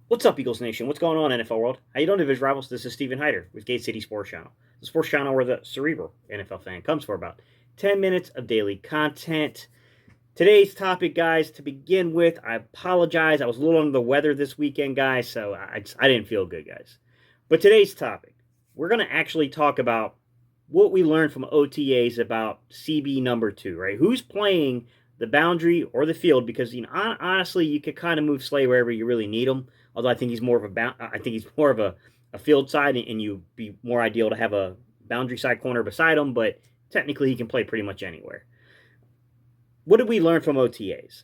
What's up, Eagles Nation? What's going on, NFL world? How you doing, Division Rivals? This is Stephen Hyder with Gate City Sports Channel, the sports channel where the cerebral NFL fan comes for about 10 minutes of daily content. Today's topic, guys, to begin with, I apologize. I was a little under the weather this weekend, guys, so I didn't feel good, guys. But today's topic, we're going to actually talk about what we learned from OTAs about CB number 2, right? Who's playing the boundary or the field? Because honestly, you could kind of move Slay wherever you really need him. Although I think he's more of a field side, and you'd be more ideal to have a boundary side corner beside him. But technically, he can play pretty much anywhere. What did we learn from OTAs?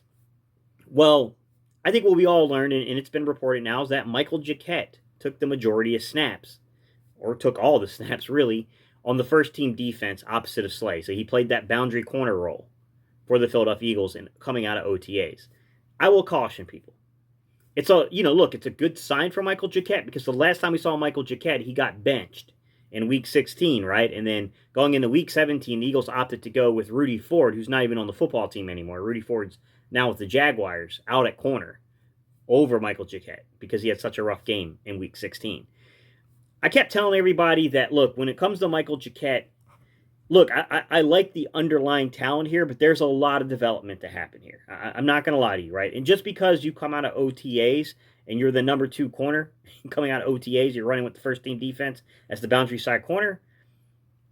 Well, I think what we all learned, and it's been reported now, is that Michael Jacquet took the majority of snaps, or took all the snaps really, on the first team defense opposite of Slay. So he played that boundary corner role for the Philadelphia Eagles and coming out of OTAs. I will caution people. It's it's a good sign for Michael Jacquet, because the last time we saw Michael Jacquet, he got benched in week 16, right? And then going into week 17, the Eagles opted to go with Rudy Ford, who's not even on the football team anymore. Rudy Ford's now with the Jaguars, out at corner, over Michael Jacquet, because he had such a rough game in week 16. I kept telling everybody that, look, when it comes to Michael Jacquet, look, I like the underlying talent here, but there's a lot of development to happen here. I'm not going to lie to you, right? And just because you come out of OTAs and you're the number 2 corner, coming out of OTAs, you're running with the first team defense as the boundary side corner,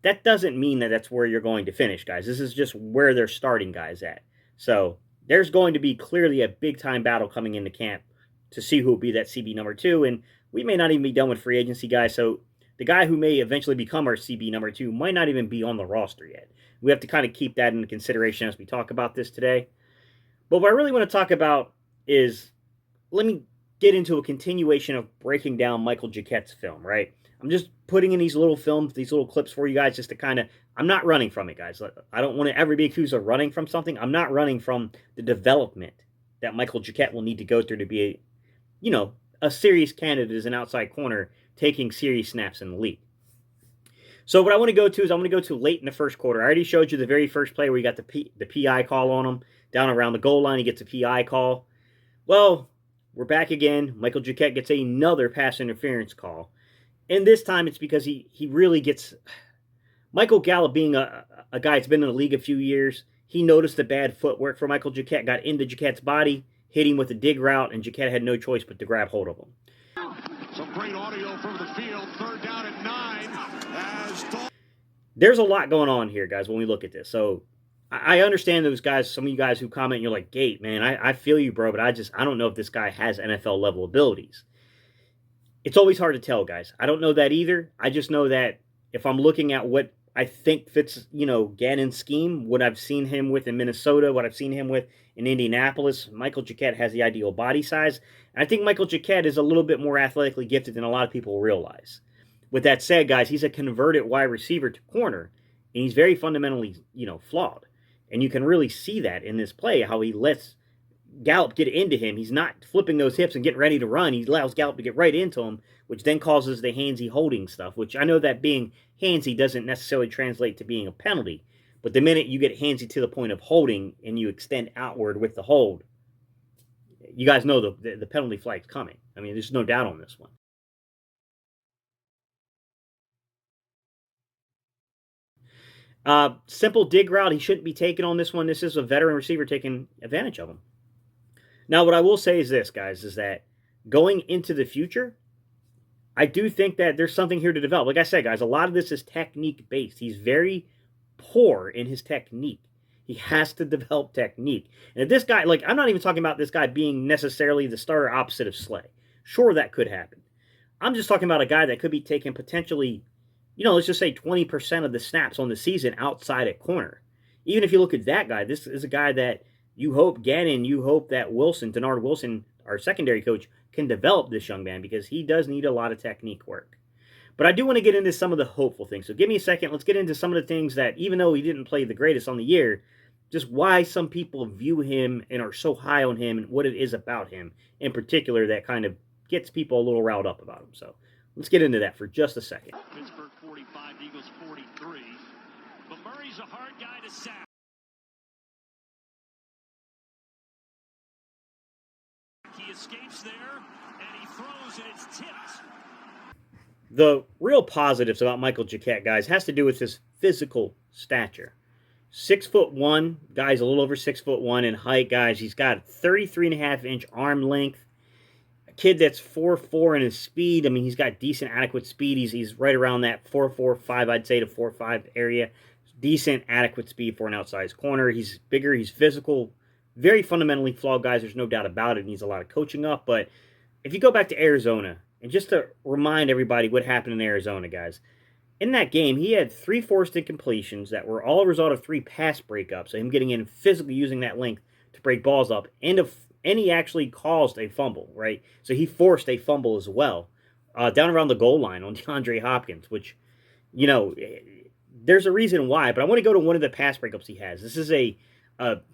that doesn't mean that that's where you're going to finish, guys. This is just where they're starting guys at. So there's going to be clearly a big-time battle coming into camp to see who will be that CB number 2, and we may not even be done with free agency, guys, so the guy who may eventually become our CB number 2 might not even be on the roster yet. We have to kind of keep that into consideration as we talk about this today. But what I really want to talk about is, let me get into a continuation of breaking down Michael Jacquet's film, right? I'm just putting in these little films, these little clips for you guys, just to kind of, I'm not running from it, guys. I don't want to ever be accused of running from something. I'm not running from the development that Michael Jacquet will need to go through to be a serious candidate as an outside corner taking serious snaps in the league. So what I want to go to is I want to go to late in the first quarter. I already showed you the very first play where you got the PI call on him. Down around the goal line, he gets a PI call. Well, we're back again. Michael Jacquet gets another pass interference call. And this time it's because he really gets... Michael Gallup, being a guy that's been in the league a few years, he noticed the bad footwork for Michael Jacquet, got into Jacquet's body, hit him with a dig route, and Jacquet had no choice but to grab hold of him. Some great audio from the field. Third down at 9. There's a lot going on here, guys, when we look at this. So I understand those guys, some of you guys who comment, and you're like, Gate, man, I feel you, bro, but I don't know if this guy has NFL level abilities. It's always hard to tell, guys. I don't know that either. I just know that if I'm looking at what I think fits, Gannon's scheme, what I've seen him with in Minnesota, what I've seen him with in Indianapolis, Michael Jacquet has the ideal body size. And I think Michael Jacquet is a little bit more athletically gifted than a lot of people realize. With that said, guys, he's a converted wide receiver to corner, and he's very fundamentally, flawed. And you can really see that in this play, how he lets Gallup get into him. He's not flipping those hips and getting ready to run. He allows Gallup to get right into him, which then causes the handsy holding stuff, which I know that being handsy doesn't necessarily translate to being a penalty. But the minute you get handsy to the point of holding and you extend outward with the hold, you guys know the penalty flag's coming. I mean, there's no doubt on this one. Simple dig route. He shouldn't be taken on this one. This is a veteran receiver taking advantage of him. Now, what I will say is this, guys, is that going into the future, I do think that there's something here to develop. Like I said, guys, a lot of this is technique-based. He's very poor in his technique. He has to develop technique. And if this guy, I'm not even talking about this guy being necessarily the starter opposite of Slay. Sure, that could happen. I'm just talking about a guy that could be taking potentially, let's just say 20% of the snaps on the season outside at corner. Even if you look at that guy, this is a guy that you hope that Wilson, Denard Wilson, our secondary coach, can develop this young man, because he does need a lot of technique work. But I do want to get into some of the hopeful things. So give me a second. Let's get into some of the things that, even though he didn't play the greatest on the year, just why some people view him and are so high on him, and what it is about him in particular that kind of gets people a little riled up about him. So let's get into that for just a second. Pittsburgh 45, Eagles 43. But Murray's a hard guy to sack. He escapes there, and he throws. goes, and it's tipped. The real positives about Michael Jacquet, guys, has to do with his physical stature. 6'1", guys, a little over 6'1" in height, guys. He's got 33.5-inch arm length. A kid that's 4'4" in his speed. I mean, he's got decent, adequate speed. He's right around that 4.45, I'd say, to 4.5 area. Decent, adequate speed for an outsized corner. He's bigger. He's physical. Very fundamentally flawed, guys. There's no doubt about it. He needs a lot of coaching up. But if you go back to Arizona, and just to remind everybody what happened in Arizona, guys, in that game, he had 3 forced incompletions that were all a result of 3 pass breakups. So him getting in physically using that length to break balls up. And he actually caused a fumble, right? So he forced a fumble as well down around the goal line on DeAndre Hopkins, which, you know, there's a reason why. But I want to go to one of the pass breakups he has. This is a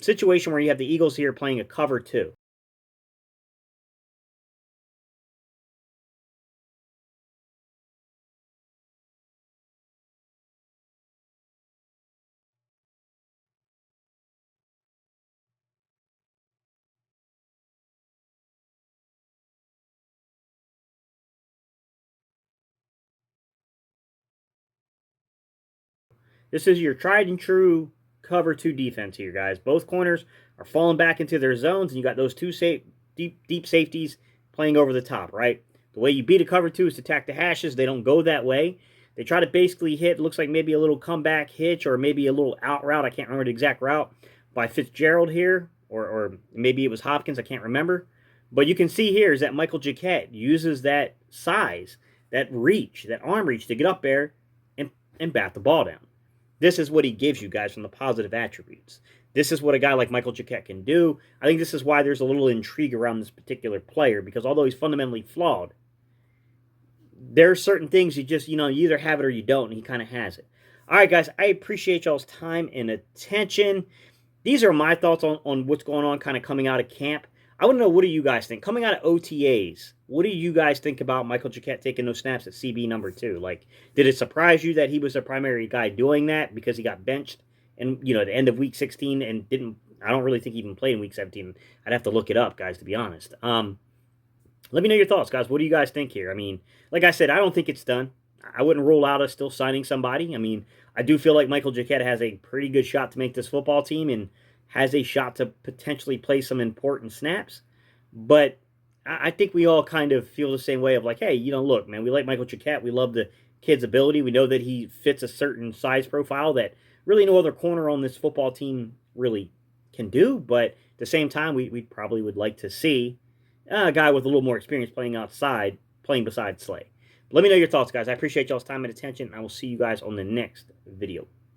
situation where you have the Eagles here playing a cover 2. This is your tried and true cover 2 defense here, guys. Both corners are falling back into their zones, and you got those 2 deep safeties playing over the top, right? The way you beat a cover 2 is to attack the hashes. They don't go that way. They try to basically hit, looks like maybe a little comeback hitch or maybe a little out route. I can't remember the exact route by Fitzgerald here, or maybe it was Hopkins. I can't remember. But you can see here is that Michael Jacquet uses that size, that reach, that arm reach to get up there and bat the ball down. This is what he gives you, guys, from the positive attributes. This is what a guy like Michael Jacquet can do. I think this is why there's a little intrigue around this particular player, because although he's fundamentally flawed, there are certain things you just, you either have it or you don't, and he kind of has it. All right, guys, I appreciate y'all's time and attention. These are my thoughts on what's going on kind of coming out of camp. I want to know, what do you guys think? Coming out of OTAs, what do you guys think about Michael Jacquet taking those snaps at CB number 2? Like, did it surprise you that he was the primary guy doing that because he got benched and at the end of week 16 and I don't really think he even played in week 17. I'd have to look it up, guys, to be honest. Let me know your thoughts, guys. What do you guys think here? I mean, like I said, I don't think it's done. I wouldn't rule out us still signing somebody. I mean, I do feel like Michael Jacquet has a pretty good shot to make this football team and has a shot to potentially play some important snaps. But I think we all kind of feel the same way of like, hey, look, man, we like Michael Jacquet. We love the kid's ability. We know that he fits a certain size profile that really no other corner on this football team really can do. But at the same time, we probably would like to see a guy with a little more experience playing outside, playing beside Slay. Let me know your thoughts, guys. I appreciate y'all's time and attention. I will see you guys on the next video.